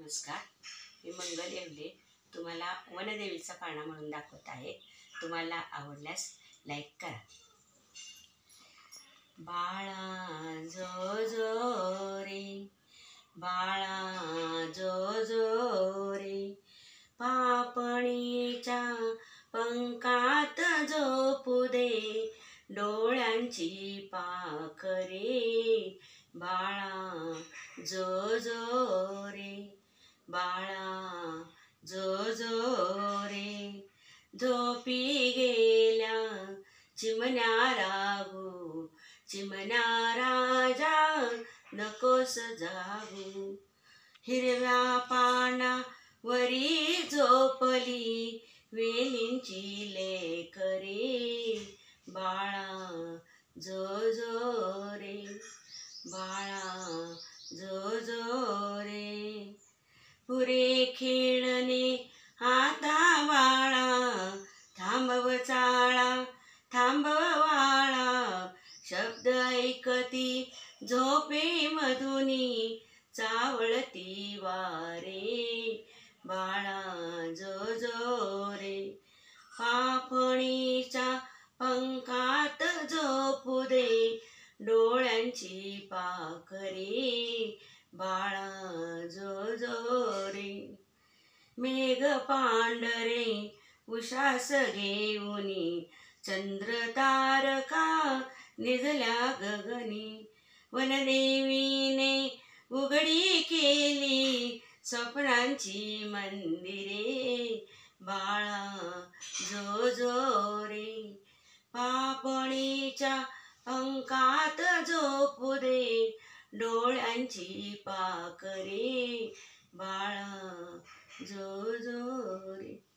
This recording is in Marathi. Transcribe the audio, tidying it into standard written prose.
नमस्कार, मी मंगल येवले तुम्हाला वनदेवीचा पाळणा म्हणून दाखवत आहे. तुम्हाला आवडल्यास लाईक करा. बाळा जो जो रे, बाळा जो जो रे, पापणीच्या पंखात झोपू दे, डोळ्यांची पाखरे. बाळा जो जो रे, बाळा जो जो रे, झोपी गेल्या चिमण्या रागू, चिमण्या राजा नकोस जागू. हिरव्या पानावरी झोपली वेलींची लेकरे. बाळा जो जो रे, बाळा जो जो रे, पुरे खेळणे आता बाळा, थांबव चाळा थांबव वाळा, शब्द ऐकती झोपे मधुनी चावळती वारे. बाळा जो जो रे, पापणीच्या पंखात झोपू दे, डोळ्यांची पाखरे. बाळा जो जो रे, मेघ पांढरे उषास घेऊनी, चंद्र तारका निजल्या गगनी. वनदेवीने उघडी केली स्वप्नांची मंदिरे. बाळा जो जो रे, पापणीच्या पंखात झोपू दे, डोळ्यांची पाखरे. बाळा जो जो रे.